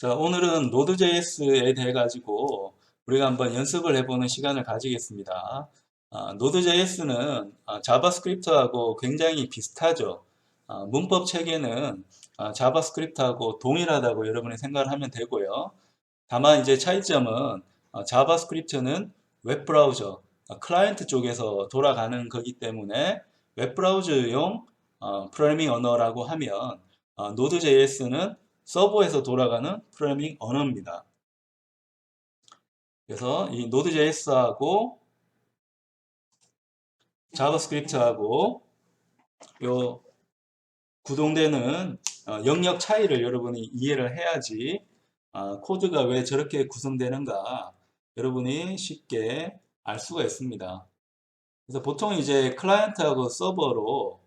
자, 오늘은 Node.js에 대해 가지고 우리가 한번 연습을 해보는 시간을 가지겠습니다. Node.js는 자바스크립트하고 굉장히 비슷하죠. 문법 체계는 자바스크립트하고 동일하다고 여러분이 생각을 하면 되고요. 다만 이제 차이점은 자바스크립트는 웹브라우저, 클라이언트 쪽에서 돌아가는 거기 때문에 웹브라우저용 프로그래밍 언어라고 하면 Node.js는 서버에서 돌아가는 프로그래밍 언어입니다. 그래서 이 Node.js하고 자바스크립트하고 요 구동되는 영역 차이를 여러분이 이해를 해야지 코드가 왜 저렇게 구성되는가 여러분이 쉽게 알 수가 있습니다. 그래서 보통 이제 클라이언트하고 서버로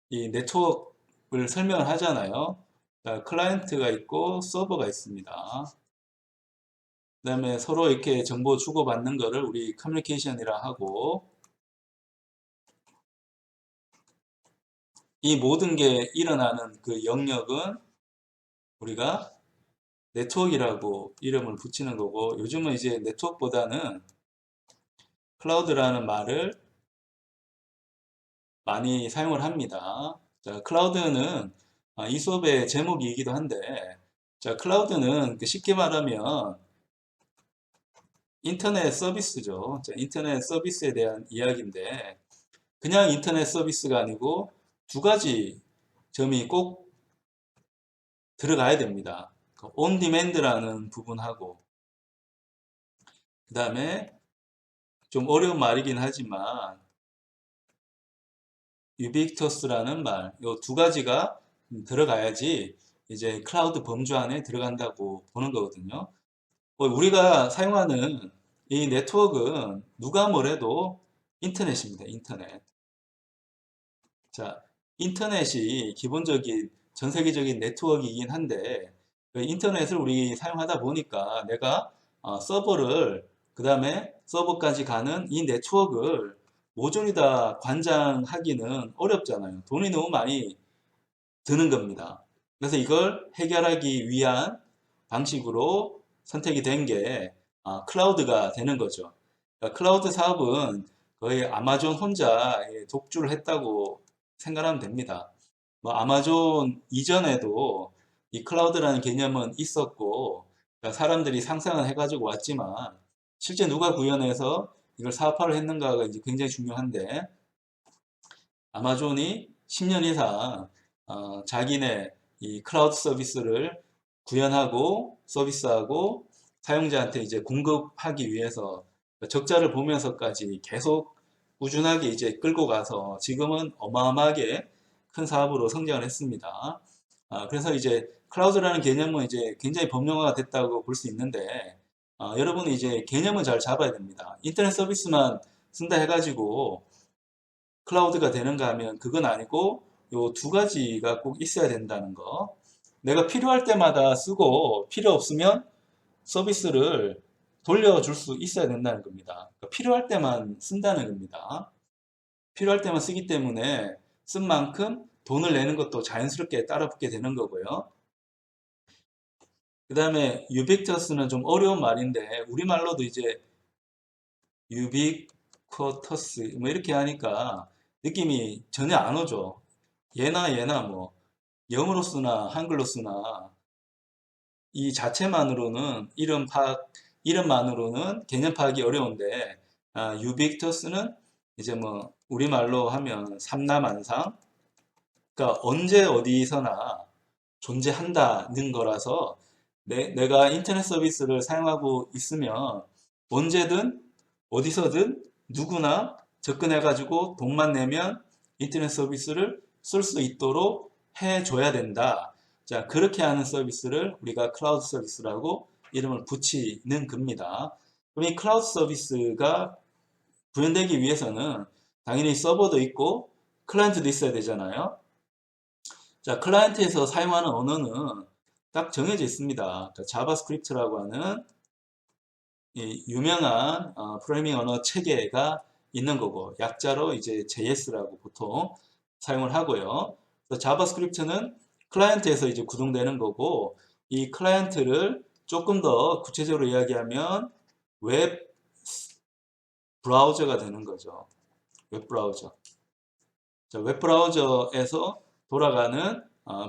이 네트워크를 설명을 하잖아요. 클라이언트가 있고 서버가 있습니다. 그 다음에 서로 이렇게 정보 주고받는 거를 우리 커뮤니케이션이라 하고, 이 모든 게 일어나는 그 영역은 우리가 네트워크라고 이름을 붙이는 거고, 요즘은 이제 네트워크보다는 클라우드라는 말을 많이 사용을 합니다. 자, 클라우드는 이 수업의 제목이기도 한데, 자, 클라우드는 쉽게 말하면 인터넷 서비스죠. 자, 인터넷 서비스에 대한 이야기인데, 그냥 인터넷 서비스가 아니고 두 가지 점이 꼭 들어가야 됩니다. 온 디맨드라는 부분하고, 그 다음에 좀 어려운 말이긴 하지만 유비쿼터스라는 말, 이 두 가지가 들어가야지 이제 클라우드 범주 안에 들어간다고 보는 거거든요. 우리가 사용하는 이 네트워크는 누가 뭐래도 인터넷입니다. 인터넷. 자, 인터넷이 기본적인 전 세계적인 네트워크이긴 한데 그 인터넷을 우리 사용하다 보니까 내가 서버를 그 다음에 서버까지 가는 이 네트워크를 모조리 다 관장하기는 어렵잖아요. 돈이 너무 많이 드는 겁니다. 그래서 이걸 해결하기 위한 방식으로 선택이 된 게 클라우드가 되는 거죠. 그러니까 클라우드 사업은 거의 아마존 혼자 독주를 했다고 생각하면 됩니다. 뭐 아마존 이전에도 이 클라우드라는 개념은 있었고 그러니까 사람들이 상상을 해가지고 왔지만 실제 누가 구현해서 이걸 사업화를 했는가가 이제 굉장히 중요한데 아마존이 10년 이상 자기네 이 클라우드 서비스를 구현하고 서비스하고 사용자한테 이제 공급하기 위해서 적자를 보면서까지 계속 꾸준하게 이제 끌고 가서 지금은 어마어마하게 큰 사업으로 성장을 했습니다. 그래서 이제 클라우드라는 개념은 이제 굉장히 범용화가 됐다고 볼 수 있는데 여러분이 이제 개념을 잘 잡아야 됩니다. 인터넷 서비스만 쓴다 해가지고 클라우드가 되는가 하면 그건 아니고 요 두 가지가 꼭 있어야 된다는 거. 내가 필요할 때마다 쓰고 필요 없으면 서비스를 돌려줄 수 있어야 된다는 겁니다. 그러니까 필요할 때만 쓴다는 겁니다. 필요할 때만 쓰기 때문에 쓴 만큼 돈을 내는 것도 자연스럽게 따라붙게 되는 거고요. 그 다음에 유비쿼터스는 좀 어려운 말인데 우리말로도 이제 유비쿼터스 뭐 이렇게 하니까 느낌이 전혀 안 오죠. 예나 예나 뭐 영어로 쓰나 한글로 쓰나 이 자체만으로는 이름만으로는 개념 파악이 어려운데 유비쿼터스는 이제 뭐 우리말로 하면 삼라만상 그러니까 언제 어디서나 존재한다는 거라서 내가 인터넷 서비스를 사용하고 있으면 언제든 어디서든 누구나 접근해가지고 돈만 내면 인터넷 서비스를 쓸 수 있도록 해줘야 된다. 자, 그렇게 하는 서비스를 우리가 클라우드 서비스라고 이름을 붙이는 겁니다. 그럼 이 클라우드 서비스가 구현되기 위해서는 당연히 서버도 있고 클라이언트도 있어야 되잖아요. 자, 클라이언트에서 사용하는 언어는 딱 정해져 있습니다. 그러니까 자바스크립트라고 하는 이 유명한 프로그래밍 언어 체계가 있는 거고 약자로 이제 JS라고 보통 사용을 하고요. 그래서 자바스크립트는 클라이언트에서 이제 구동되는 거고 이 클라이언트를 조금 더 구체적으로 이야기하면 웹 브라우저가 되는 거죠. 웹 브라우저. 자, 웹 브라우저에서 돌아가는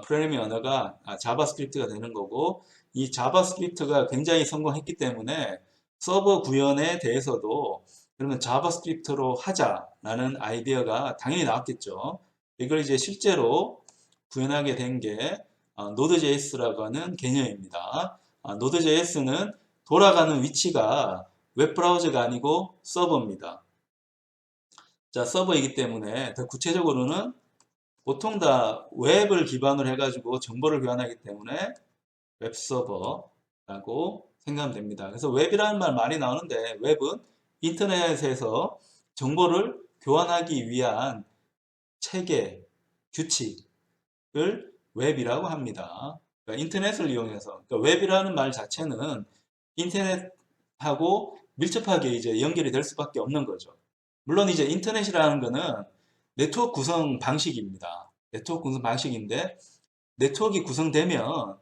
프로그래밍 언어가 자바스크립트가 되는 거고, 이 자바스크립트가 굉장히 성공했기 때문에 서버 구현에 대해서도 그러면 자바스크립트로 하자라는 아이디어가 당연히 나왔겠죠. 이걸 이제 실제로 구현하게 된 게 노드.js라고 하는 개념입니다. 노드.js는 돌아가는 위치가 웹 브라우저가 아니고 서버입니다. 자, 서버이기 때문에 더 구체적으로는 보통 다 웹을 기반으로 해가지고 정보를 교환하기 때문에 웹 서버라고 생각하면 됩니다. 그래서 웹이라는 말 많이 나오는데 웹은 인터넷에서 정보를 교환하기 위한 체계, 규칙을 웹이라고 합니다. 그러니까 인터넷을 이용해서 그러니까 웹이라는 말 자체는 인터넷하고 밀접하게 이제 연결이 될 수밖에 없는 거죠. 물론 이제 인터넷이라는 거는 네트워크 구성 방식입니다. 네트워크 구성 방식인데 네트워크가 구성되면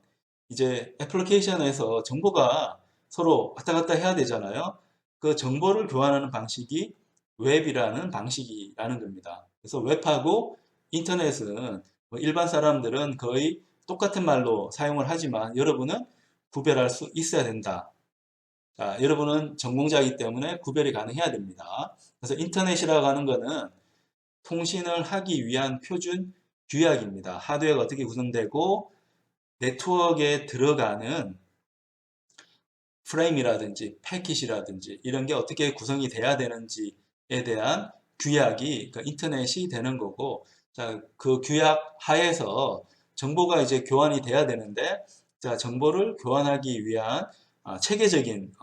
이제 애플리케이션에서 정보가 서로 왔다 갔다 해야 되잖아요. 그 정보를 교환하는 방식이 웹이라는 방식이라는 겁니다. 그래서 웹하고 인터넷은 뭐 일반 사람들은 거의 똑같은 말로 사용을 하지만 여러분은 구별할 수 있어야 된다. 자, 여러분은 전공자이기 때문에 구별이 가능해야 됩니다. 그래서 인터넷이라고 하는 것은 통신을 하기 위한 표준 규약입니다. 하드웨어가 어떻게 구성되고 네트워크에 들어가는 프레임이라든지 패킷이라든지 이런 게 어떻게 구성이 돼야 되는지에 대한 규약이 그러니까 인터넷이 되는 거고, 자, 그 규약 하에서 정보가 이제 교환이 돼야 되는데, 자, 정보를 교환하기 위한 체계적인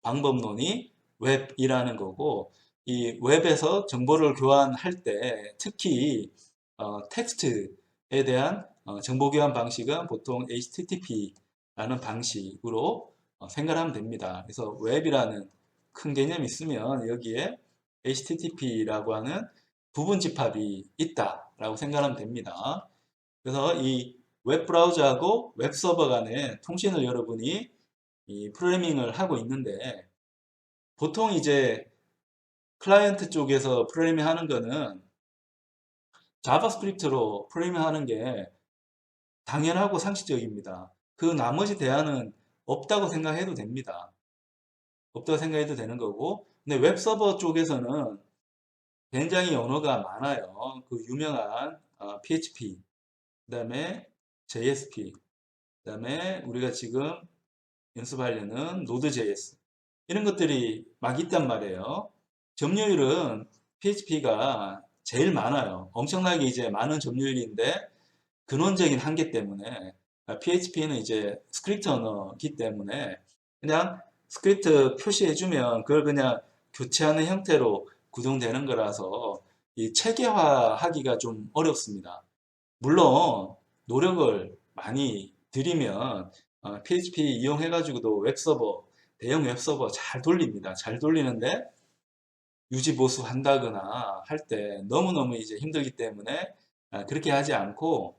방법론이 웹이라는 거고, 이 웹에서 정보를 교환할 때 특히 텍스트에 대한 정보 교환 방식은 보통 HTTP라는 방식으로 생각하면 됩니다. 그래서 웹이라는 큰 개념이 있으면 여기에 HTTP라고 하는 부분 집합이 있다라고 생각하면 됩니다. 그래서 이 웹 브라우저하고 웹 서버 간의 통신을 여러분이 이 프로그래밍을 하고 있는데 보통 이제 클라이언트 쪽에서 프로그래밍 하는 거는 자바스크립트로 프로그래밍 하는 게 당연하고 상식적입니다. 그 나머지 대안은 없다고 생각해도 됩니다. 없다고 생각해도 되는 거고, 근데 웹 서버 쪽에서는 굉장히 언어가 많아요. 그 유명한 PHP, 그 다음에 JSP, 그 다음에 우리가 지금 연습하려는 Node.js 이런 것들이 막 있단 말이에요. 점유율은 PHP가 제일 많아요. 엄청나게 이제 많은 점유율인데 근원적인 한계 때문에 PHP는 이제 스크립트 언어이기 때문에 그냥 스크립트 표시해주면 그걸 그냥 교체하는 형태로 구동되는 거라서 이 체계화하기가 좀 어렵습니다. 물론 노력을 많이 들이면 PHP 이용해가지고도 웹서버, 대형 웹서버 잘 돌립니다. 잘 돌리는데 유지 보수 한다거나 할 때 너무너무 이제 힘들기 때문에 그렇게 하지 않고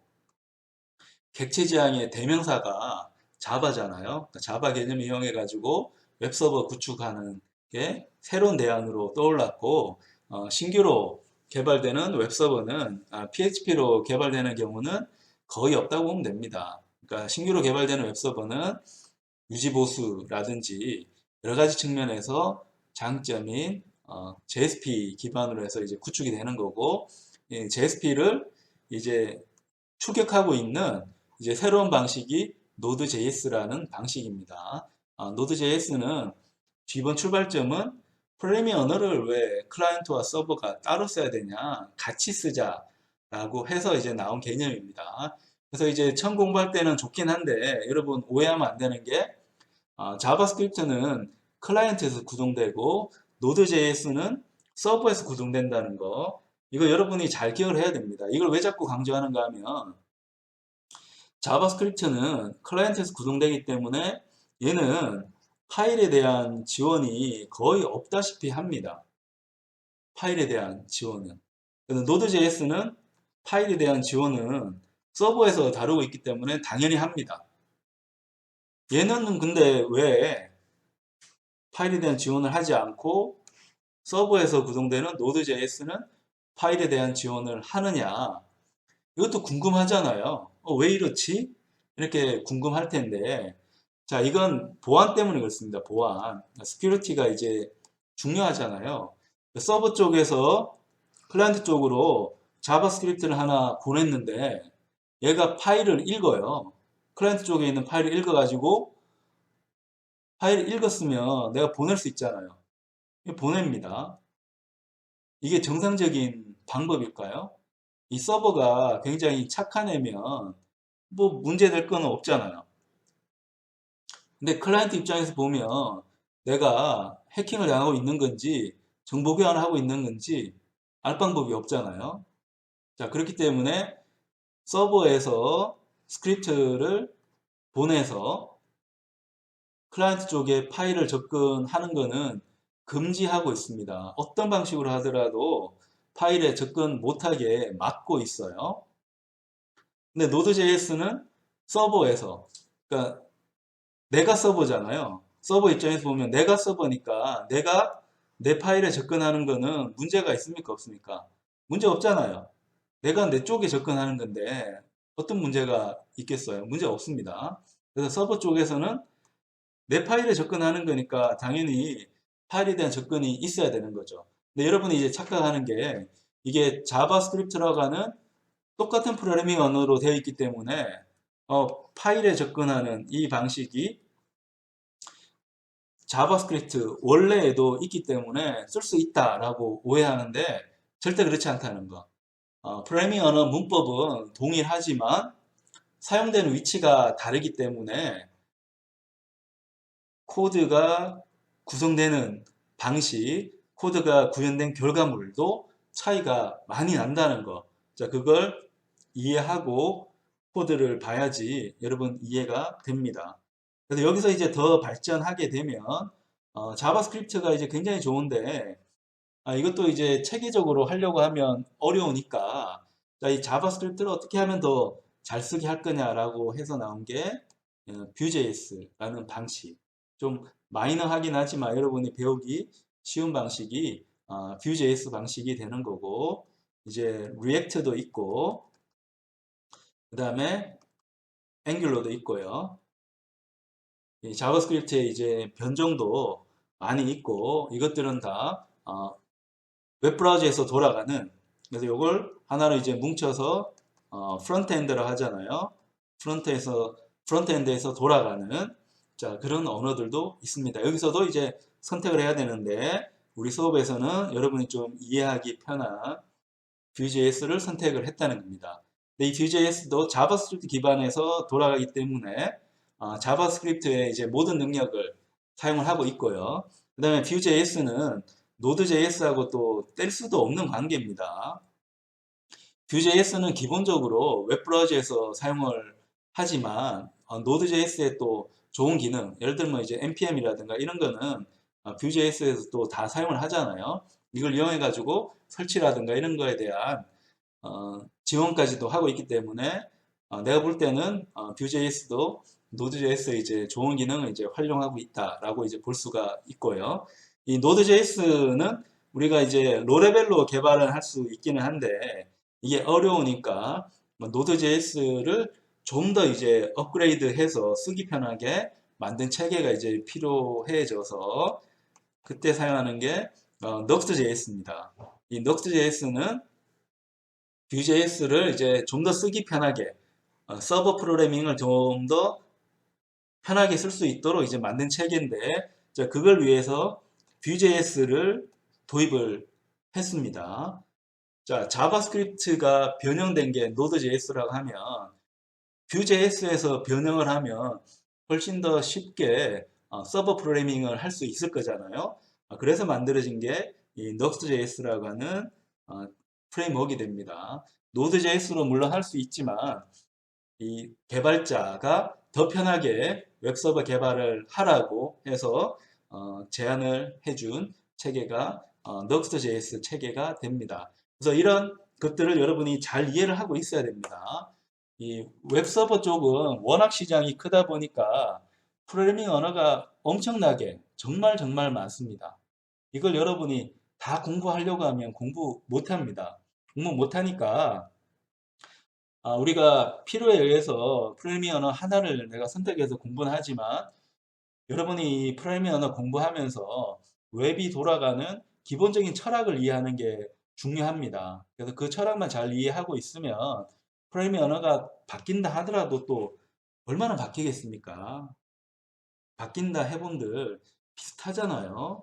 객체 지향의 대명사가 자바잖아요. 자바 개념을 이용해가지고 웹서버 구축하는 게 새로운 대안으로 떠올랐고, 신규로 개발되는 웹서버는 PHP로 개발되는 경우는 거의 없다고 보면 됩니다. 그러니까 신규로 개발되는 웹서버는 유지보수라든지 여러 가지 측면에서 장점인 JSP 기반으로 해서 이제 구축이 되는 거고, JSP를 이제 추격하고 있는 이제 새로운 방식이 Node.js라는 방식입니다. Node.js는 기본 출발점은 프로그래밍 언어를 왜 클라이언트와 서버가 따로 써야 되냐, 같이 쓰자라고 해서 이제 나온 개념입니다. 그래서 이제 처음 공부할 때는 좋긴 한데 여러분 오해하면 안 되는 게 자바스크립트는 클라이언트에서 구동되고 Node.js는 서버에서 구동된다는 거, 이거 여러분이 잘 기억을 해야 됩니다. 이걸 왜 자꾸 강조하는가 하면 자바스크립트는 클라이언트에서 구동되기 때문에 얘는 파일에 대한 지원이 거의 없다시피 합니다. 파일에 대한 지원은. Node.js는 파일에 대한 지원은 서버에서 다루고 있기 때문에 당연히 합니다. 얘는 근데 왜 파일에 대한 지원을 하지 않고 서버에서 구동되는 Node.js는 파일에 대한 지원을 하느냐? 이것도 궁금하잖아요. 왜 이렇지? 이렇게 궁금할 텐데, 자, 이건 보안 때문에 그렇습니다. 보안. 스큐리티가 이제 중요하잖아요. 서버 쪽에서 클라이언트 쪽으로 자바스크립트를 하나 보냈는데, 얘가 파일을 읽어요. 클라이언트 쪽에 있는 파일을 읽어가지고, 파일을 읽었으면 내가 보낼 수 있잖아요. 보냅니다. 이게 정상적인 방법일까요? 이 서버가 굉장히 착한 애면 뭐 문제될 건 없잖아요. 근데 클라이언트 입장에서 보면 내가 해킹을 당하고 있는 건지 정보 교환을 하고 있는 건지 알 방법이 없잖아요. 자, 그렇기 때문에 서버에서 스크립트를 보내서 클라이언트 쪽에 파일을 접근하는 것은 금지하고 있습니다. 어떤 방식으로 하더라도 파일에 접근 못하게 막고 있어요. 근데 Node.js는 서버에서, 그러니까 내가 서버잖아요. 서버 입장에서 보면 내가 서버니까 내가 내 파일에 접근하는 거는 문제가 있습니까? 없습니까? 문제 없잖아요. 내가 내 쪽에 접근하는 건데 어떤 문제가 있겠어요? 문제 없습니다. 그래서 서버 쪽에서는 내 파일에 접근하는 거니까 당연히 파일에 대한 접근이 있어야 되는 거죠. 근데 여러분이 이제 착각하는 게 이게 자바스크립트라고 하는 똑같은 프로그래밍 언어로 되어 있기 때문에 파일에 접근하는 이 방식이 자바스크립트 원래에도 있기 때문에 쓸 수 있다라고 오해하는데 절대 그렇지 않다는 거. 프로그래밍 언어 문법은 동일하지만 사용되는 위치가 다르기 때문에 코드가 구성되는 방식, 코드가 구현된 결과물도 차이가 많이 난다는 거. 자, 그걸 이해하고 코드를 봐야지 여러분 이해가 됩니다. 그래서 여기서 이제 더 발전하게 되면 자바스크립트가 이제 굉장히 좋은데 이것도 이제 체계적으로 하려고 하면 어려우니까 자, 이 자바스크립트를 어떻게 하면 더 잘 쓰게 할 거냐라고 해서 나온 게 Vue.js라는 방식. 좀 마이너하긴 하지만 여러분이 배우기 쉬운 방식이 Vue.js 방식이 되는 거고 이제 React도 있고 그 다음에 앵귤러도 있고요. 이 자바스크립트의 이제 변종도 많이 있고 이것들은 다 웹브라우저에서 돌아가는 그래서 이걸 하나로 이제 뭉쳐서 프론트엔드라 하잖아요. 프론트엔드에서 돌아가는 자 그런 언어들도 있습니다. 여기서도 이제 선택을 해야 되는데 우리 수업에서는 여러분이 좀 이해하기 편한 Vue.js를 선택을 했다는 겁니다. 근데 이 Vue.js도 자바스크립트 기반에서 돌아가기 때문에 자바스크립트의 이제 모든 능력을 사용을 하고 있고요. 그 다음에 Vue.js는 Node.js하고 또 뗄 수도 없는 관계입니다. Vue.js는 기본적으로 웹브라우저에서 사용을 하지만 Node.js의 또 좋은 기능, 예를 들면 이제 npm이라든가 이런 거는 Vue.js에서 또 다 사용을 하잖아요. 이걸 이용해 가지고 설치라든가 이런 거에 대한 지원까지도 하고 있기 때문에 내가 볼 때는 Vue.js도 Node.js의 이제 좋은 기능을 이제 활용하고 있다라고 이제 볼 수가 있고요. 이 Node.js는 우리가 이제 로레벨로 개발을 할 수 있기는 한데 이게 어려우니까 Node.js를 좀 더 이제 업그레이드해서 쓰기 편하게 만든 체계가 이제 필요해져서 그때 사용하는 게 Nuxt.js입니다. 이 Nuxt.js는 Vue.js를 이제 좀 더 쓰기 편하게 서버 프로그래밍을 좀 더 편하게 쓸 수 있도록 이제 만든 체계인데 자, 그걸 위해서 Vue.js를 도입을 했습니다. 자, 자바스크립트가 변형된 게 Node.js라고 하면 Vue.js에서 변형을 하면 훨씬 더 쉽게 서버 프로그래밍을 할 수 있을 거잖아요. 그래서 만들어진 게 이 Nuxt.js라고 하는 프레임워크가 됩니다. Node.js로 물론 할 수 있지만 이 개발자가 더 편하게 웹서버 개발을 하라고 해서 제안을 해준 체계가 Nuxt.js 체계가 됩니다. 그래서 이런 것들을 여러분이 잘 이해를 하고 있어야 됩니다. 이 웹서버 쪽은 워낙 시장이 크다 보니까 프로그래밍 언어가 엄청나게 정말 정말 많습니다. 이걸 여러분이 다 공부하려고 하면 공부 못합니다. 공부 못하니까 우리가 필요에 의해서 프로그래밍 언어 하나를 내가 선택해서 공부는 하지만 여러분이 이 프로그래밍 언어 공부하면서 웹이 돌아가는 기본적인 철학을 이해하는 게 중요합니다. 그래서 그 철학만 잘 이해하고 있으면 프로그래밍 언어가 바뀐다 하더라도 또 얼마나 바뀌겠습니까? 바뀐다 해본들 비슷하잖아요.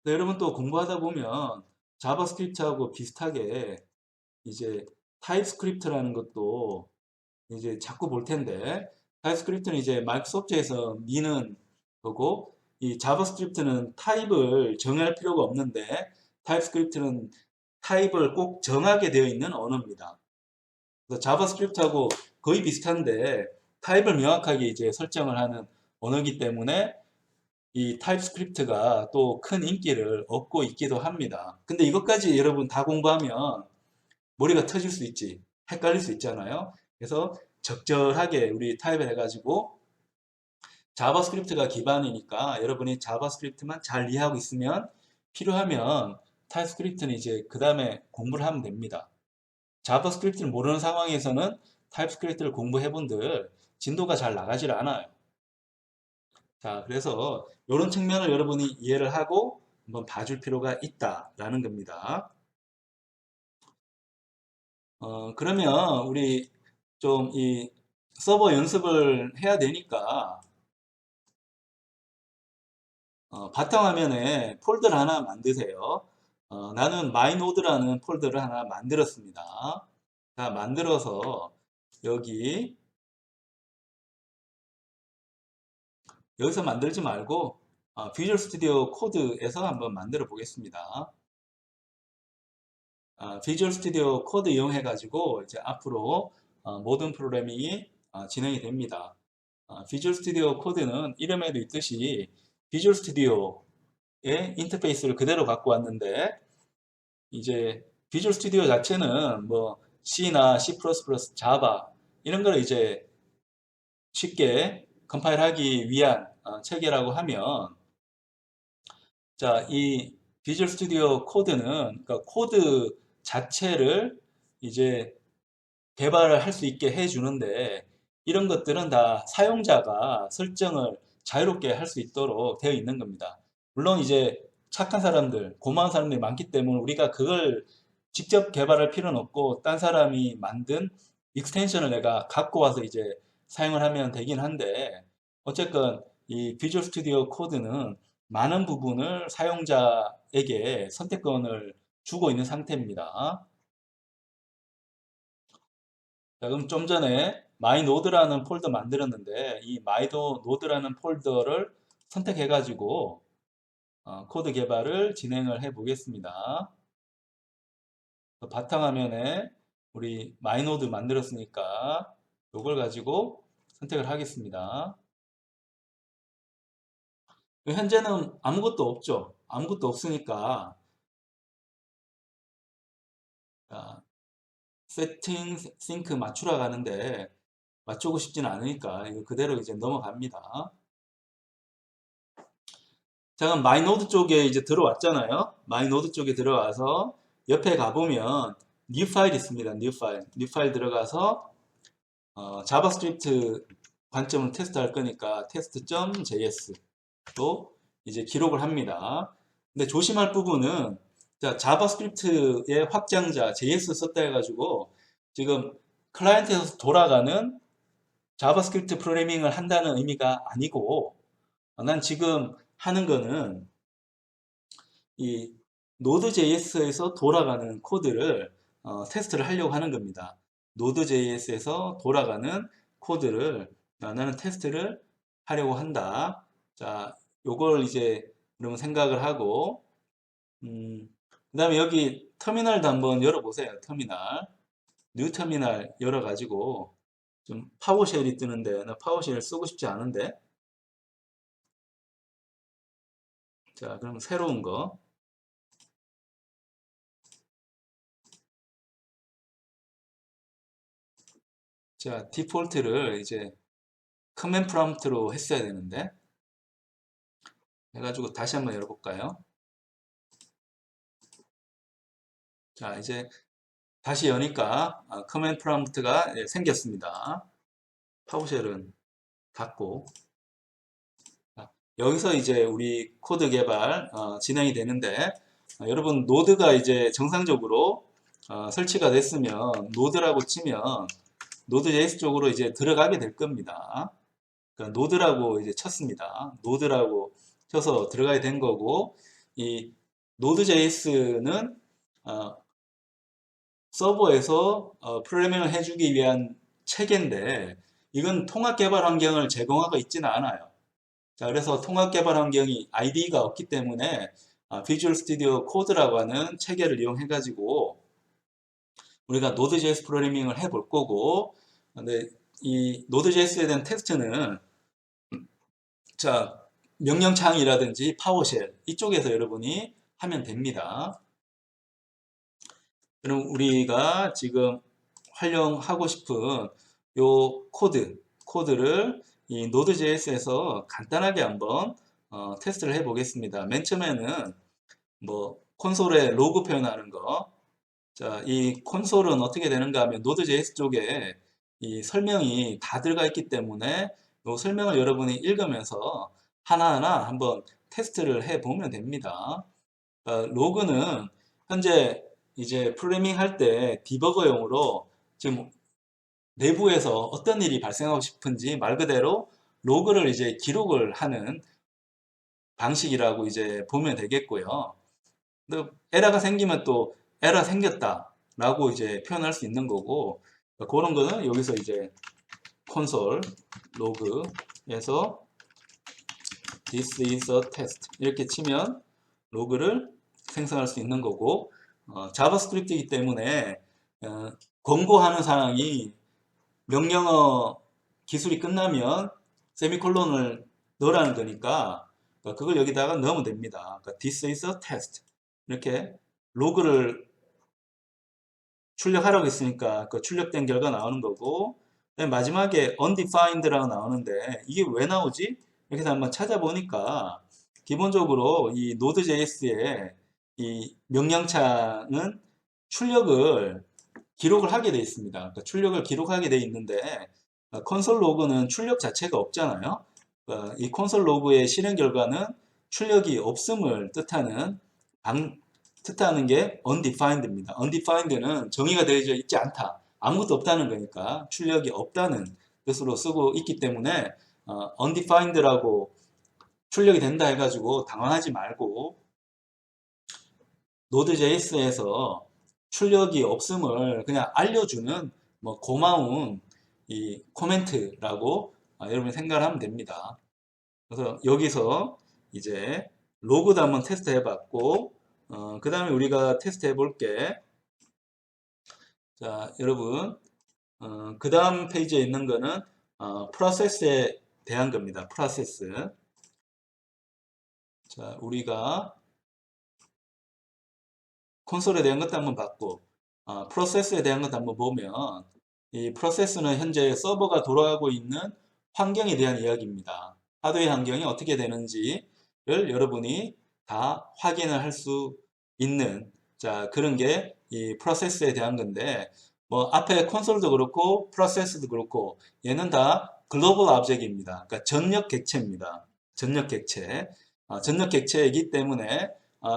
근데 여러분 또 공부하다 보면 자바스크립트하고 비슷하게 이제 타입스크립트라는 것도 이제 자꾸 볼 텐데 타입스크립트는 이제 마이크로소프트에서 미는 거고 이 자바스크립트는 타입을 정할 필요가 없는데 타입스크립트는 타입을 꼭 정하게 되어 있는 언어입니다. 그래서 자바스크립트하고 거의 비슷한데 타입을 명확하게 이제 설정을 하는 언어이기 때문에 이 타입스크립트가 또 큰 인기를 얻고 있기도 합니다. 근데 이것까지 여러분 다 공부하면 머리가 터질 수 있지, 헷갈릴 수 있잖아요. 그래서 적절하게 우리 타입을 해가지고 자바스크립트가 기반이니까 여러분이 자바스크립트만 잘 이해하고 있으면 필요하면 타입스크립트는 이제 그 다음에 공부를 하면 됩니다. 자바스크립트를 모르는 상황에서는 타입스크립트를 공부해본들 진도가 잘 나가질 않아요. 자, 그래서 이런 측면을 여러분이 이해를 하고 한번 봐줄 필요가 있다라는 겁니다. 그러면 우리 좀 이 서버 연습을 해야 되니까 바탕화면에 폴더를 하나 만드세요. 나는 마이노드라는 폴더를 하나 만들었습니다. 자, 만들어서 여기 여기서 만들지 말고 비주얼 스튜디오 코드에서 한번 만들어 보겠습니다. 비주얼 스튜디오 코드 이용해 가지고 이제 앞으로 모든 프로그래밍이 진행이 됩니다. 비주얼 스튜디오 코드는 이름에도 있듯이 비주얼 스튜디오의 인터페이스를 그대로 갖고 왔는데 이제 비주얼 스튜디오 자체는 뭐 C나 C++, 자바 이런 걸 이제 쉽게 컴파일하기 위한 체계라고 하면 자, 이 비주얼 스튜디오 코드는 그러니까 코드 자체를 이제 개발을 할 수 있게 해주는데 이런 것들은 다 사용자가 설정을 자유롭게 할 수 있도록 되어 있는 겁니다. 물론 이제 착한 사람들, 고마운 사람들이 많기 때문에 우리가 그걸 직접 개발할 필요는 없고 딴 사람이 만든 익스텐션을 내가 갖고 와서 이제 사용을 하면 되긴 한데 어쨌건 이 비주얼 스튜디오 코드는 많은 부분을 사용자에게 선택권을 주고 있는 상태입니다. 자, 그럼 좀 전에 마이노드라는 폴더 만들었는데 이 마이노드라는 폴더를 선택해가지고 코드 개발을 진행을 해 보겠습니다. 바탕화면에 우리 마이노드 만들었으니까 이걸 가지고 선택을 하겠습니다. 현재는 아무것도 없죠. 아무것도 없으니까 세팅 싱크 맞추러 가는데 맞추고 싶지는 않으니까 이거 그대로 이제 넘어갑니다. 자, 그럼 마이노드 쪽에 이제 들어왔잖아요. 마이노드 쪽에 들어와서 옆에 가보면 new 파일 있습니다. new 파일 들어가서 자바스크립트 관점을 테스트할 거니까 test.js 또 이제 기록을 합니다. 근데 조심할 부분은 자, 자바스크립트의 확장자 JS 썼다 해가지고 지금 클라이언트에서 돌아가는 자바스크립트 프로그래밍을 한다는 의미가 아니고 난 지금 하는 거는 이 Node.js에서 돌아가는 코드를 테스트를 하려고 하는 겁니다. Node.js에서 돌아가는 코드를 나는 테스트를 하려고 한다. 자, 요걸 이제 그러면 생각을 하고 그 다음에 여기 터미널도 한번 열어보세요. 터미널. 뉴 터미널 열어가지고 좀 파워쉘이 뜨는데 나 파워쉘 쓰고 싶지 않은데 자, 그럼 새로운 거. 자, 디폴트를 이제 커맨드 프롬프트로 했어야 되는데 해가지고 다시 한번 열어볼까요? 자, 이제 다시 여니까 커맨드 프롬프트가 생겼습니다. 파워쉘은 닫고 여기서 이제 우리 코드 개발 진행이 되는데 여러분 노드가 이제 정상적으로 설치가 됐으면 노드라고 치면 노드.js 쪽으로 이제 들어가게 될 겁니다. 그러니까 노드라고 이제 쳤습니다. 노드라고 쳐서 들어가게 된 거고 이 노드.js는 서버에서 프로그래밍을 해주기 위한 체계인데 이건 통합 개발 환경을 제공하고 있지는 않아요. 자, 그래서 통합 개발 환경이 IDE가 없기 때문에 비주얼 스튜디오 코드라고 하는 체계를 이용해 가지고 우리가 노드.js 프로그래밍을 해볼 거고 근데 이 노드.js에 대한 테스트는 자, 명령창이라든지 파워쉘 이쪽에서 여러분이 하면 됩니다. 그럼 우리가 지금 활용하고 싶은 요 코드를 이 노드.js에서 간단하게 한번 테스트를 해 보겠습니다. 맨 처음에는 뭐 콘솔에 로그 표현하는 거. 자, 이 콘솔은 어떻게 되는가 하면 노드.js 쪽에 이 설명이 다 들어가 있기 때문에 이 설명을 여러분이 읽으면서 하나하나 한번 테스트를 해 보면 됩니다. 로그는 현재 이제 프로그래밍 할 때 디버거용으로 지금 내부에서 어떤 일이 발생하고 싶은지 말 그대로 로그를 이제 기록을 하는 방식이라고 이제 보면 되겠고요. 근데 에러가 생기면 또 에러 생겼다 라고 이제 표현할 수 있는 거고 그런 거는 여기서 이제 콘솔 로그에서 this is a test 이렇게 치면 로그를 생성할 수 있는 거고 자바스크립트이기 때문에 권고하는 사항이 명령어 기술이 끝나면 세미콜론을 넣으라는 거니까 그걸 여기다가 넣으면 됩니다. 그러니까 this is a test 이렇게 로그를 출력하라고 했으니까 그 출력된 결과 나오는 거고 마지막에 undefined라고 나오는데 이게 왜 나오지? 이렇게 해서 한번 찾아보니까 기본적으로 이 Node.js의 이 명령창은 출력을 기록을 하게 되어 있습니다. 그러니까 출력을 기록하게 되어 있는데 콘솔 로그는 출력 자체가 없잖아요. 이 콘솔 로그의 실행 결과는 출력이 없음을 뜻하는 게 undefined입니다. undefined는 정의가 되어져 있지 않다. 아무것도 없다는 거니까 출력이 없다는 뜻으로 쓰고 있기 때문에 undefined라고 출력이 된다 해가지고 당황하지 말고 Node.js에서 출력이 없음을 그냥 알려주는 뭐 고마운 이 코멘트라고 여러분이 생각을 하면 됩니다. 그래서 여기서 이제 로그도 한번 테스트 해봤고 그 다음에 우리가 테스트 해볼게. 자, 여러분 그 다음 페이지에 있는 거는 프로세스에 대한 겁니다. 프로세스. 자, 우리가 콘솔에 대한 것도 한번 봤고 프로세스에 대한 것도 한번 보면 이 프로세스는 현재 서버가 돌아가고 있는 환경에 대한 이야기입니다. 하드웨어 환경이 어떻게 되는지를 여러분이 다 확인을 할 수 있는 자 그런 게 이 프로세스에 대한 건데 뭐 앞에 콘솔도 그렇고 프로세스도 그렇고 얘는 다 글로벌 오브젝트입니다. 그러니까 전역 객체입니다. 전역 객체. 전역 객체이기 때문에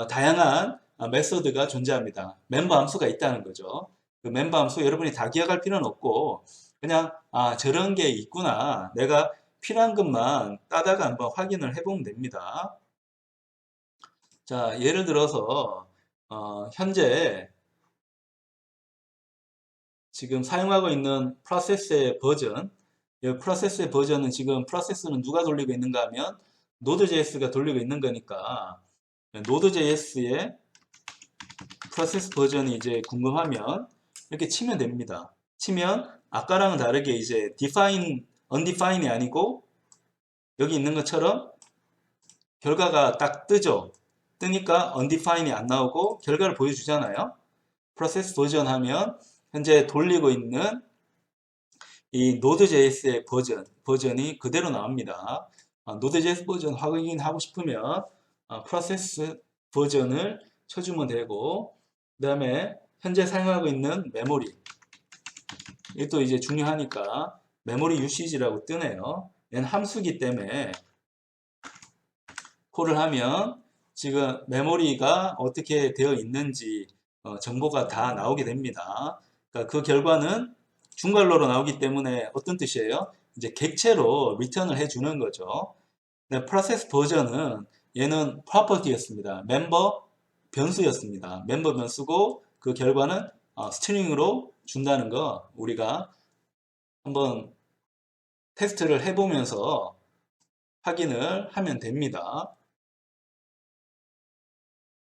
다양한 메소드가 존재합니다. 멤버 함수가 있다는 거죠. 그 멤버 함수 여러분이 다 기억할 필요는 없고 그냥 저런 게 있구나. 내가 필요한 것만 따다가 한번 확인을 해보면 됩니다. 자, 예를 들어서 현재 지금 사용하고 있는 프로세스의 버전 이 프로세스의 버전은 지금 프로세스는 누가 돌리고 있는가 하면 Node.js가 돌리고 있는 거니까 Node.js의 프로세스 버전이 이제 궁금하면 이렇게 치면 됩니다. 치면 아까랑은 다르게 이제 define, undefined이 아니고 여기 있는 것처럼 결과가 딱 뜨죠. 뜨니까 undefined이 안 나오고 결과를 보여주잖아요. 프로세스 버전 하면 현재 돌리고 있는 이 Node.js의 버전이 그대로 나옵니다. Node.js 버전 확인하고 싶으면 프로세스 버전을 쳐주면 되고, 그 다음에 현재 사용하고 있는 메모리, 이것도 이제 중요하니까 메모리 유시지라고 뜨네요. 얘는 함수기 때문에 콜을 하면 지금 메모리가 어떻게 되어 있는지 정보가 다 나오게 됩니다. 그러니까 그 결과는 중괄호로 나오기 때문에 어떤 뜻이에요? 이제 객체로 리턴을 해주는 거죠. 프로세스 버전은 얘는 프로퍼티였습니다. 멤버 변수였습니다. 멤버 변수고 그 결과는 스트링으로 준다는 거 우리가 한번 테스트를 해보면서 확인을 하면 됩니다.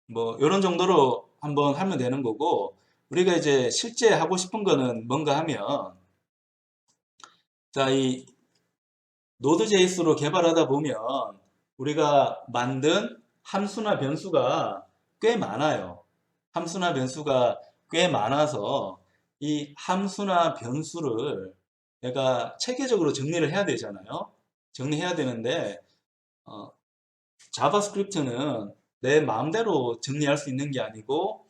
뭐 이런 정도로 한번 하면 되는 거고, 우리가 이제 실제 하고 싶은 거는 뭔가 하면, 자, 이 Node.js로 개발하다 보면 우리가 만든 함수나 변수가 꽤 많아요. 함수나 변수가 꽤 많아서 이 함수나 변수를 내가 체계적으로 정리를 해야 되잖아요. 정리해야 되는데 자바스크립트는 내 마음대로 정리할 수 있는 게 아니고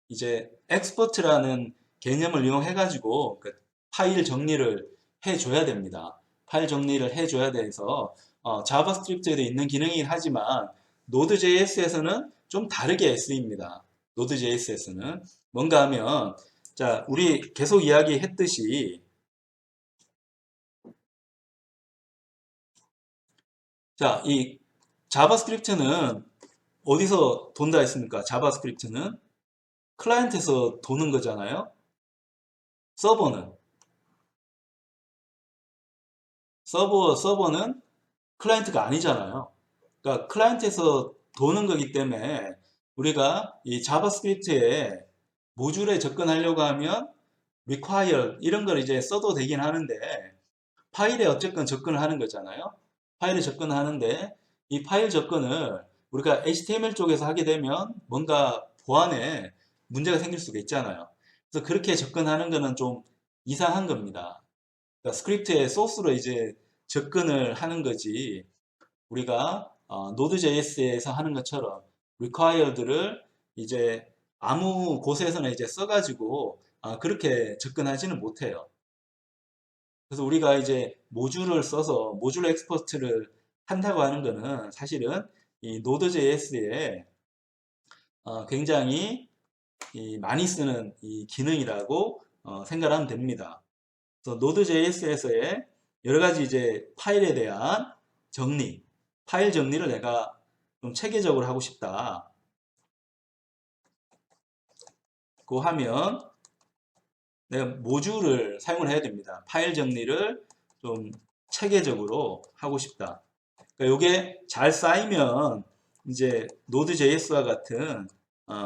이제 엑스포트라는 개념을 이용해 가지고 그 파일 정리를 해줘야 됩니다. 파일 정리를 해줘야 돼서 자바스크립트에도 있는 기능이긴 하지만 Node.js에서는 좀 다르게 쓰입니다. Node.js에서는 뭔가 하면, 자, 우리 계속 이야기했듯이, 자, 이 자바스크립트는 어디서 돈다 했습니까? 자바스크립트는 클라이언트에서 도는 거잖아요. 서버는 서버는 클라이언트가 아니잖아요. 그러니까 클라이언트에서 도는 거기 때문에 우리가 이 자바스크립트에 모듈에 접근하려고 하면 require 이런 걸 이제 써도 되긴 하는데 파일에 어쨌건 접근을 하는 거잖아요. 파일에 접근하는데 이 파일 접근을 우리가 HTML 쪽에서 하게 되면 뭔가 보안에 문제가 생길 수가 있잖아요. 그래서 그렇게 접근하는 거는 좀 이상한 겁니다. 그러니까 스크립트의 소스로 이제 접근을 하는 거지 우리가 Node.js에서 하는 것처럼 required를 이제 아무 곳에서나 이제 써가지고 그렇게 접근하지는 못해요. 그래서 우리가 이제 모듈을 써서 모듈 엑스포트를 한다고 하는 거는 사실은 이 Node.js에 굉장히 많이 쓰는 이 기능이라고 생각하면 됩니다. 그래서 Node.js에서의 여러 가지 이제 파일에 대한 정리, 파일 정리를 내가 좀 체계적으로 하고 싶다. 그 하면 내가 모듈을 사용을 해야 됩니다. 파일 정리를 좀 체계적으로 하고 싶다. 그러니까 이게 잘 쌓이면 이제 Node.js와 같은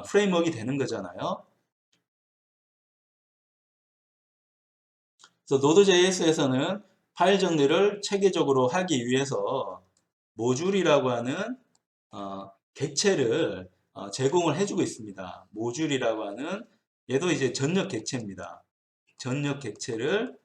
프레임워크가 되는 거잖아요. 그래서 Node.js에서는 파일 정리를 체계적으로 하기 위해서 모듈이라고 하는 객체를 제공을 해주고 있습니다. 모듈이라고 하는 얘도 이제 전역 객체입니다. 전역 객체를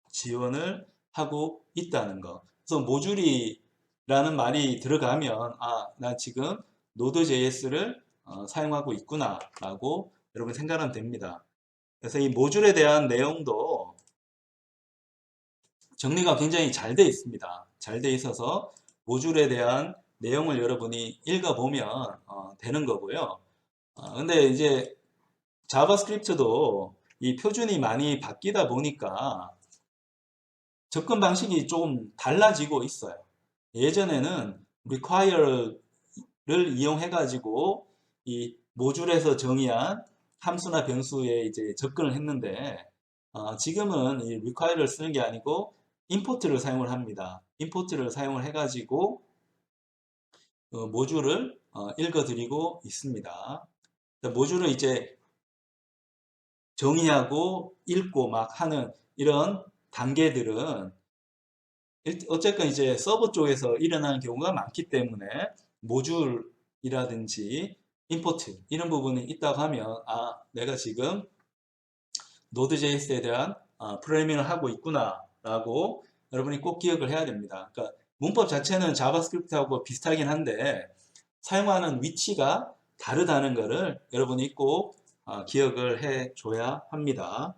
지원을 하고 있다는 거. 그래서 모듈이라는 말이 들어가면 나 지금 Node.js를 사용하고 있구나 라고 여러분 생각하면 됩니다. 그래서 이 모듈에 대한 내용도 정리가 굉장히 잘 되어 있습니다. 잘 되어 있어서 모듈에 대한 내용을 여러분이 읽어보면 되는 거고요. 근데 이제 자바스크립트도 이 표준이 많이 바뀌다 보니까 접근 방식이 조금 달라지고 있어요. 예전에는 require를 이용해 가지고 이 모듈에서 정의한 함수나 변수에 이제 접근을 했는데 지금은 이 require를 쓰는 게 아니고 import를 사용을 합니다. import를 사용을 해 가지고 모듈을 읽어드리고 있습니다. 모듈을 이제 정의하고 읽고 막 하는 이런 단계들은 어쨌건 이제 서버 쪽에서 일어나는 경우가 많기 때문에 모듈이라든지 임포트 이런 부분이 있다고 하면 내가 지금 Node.js에 대한 프로그래밍을 하고 있구나 라고 여러분이 꼭 기억을 해야 됩니다. 그러니까 문법 자체는 자바스크립트하고 비슷하긴 한데 사용하는 위치가 다르다는 것을 여러분이 꼭 기억을 해 줘야 합니다.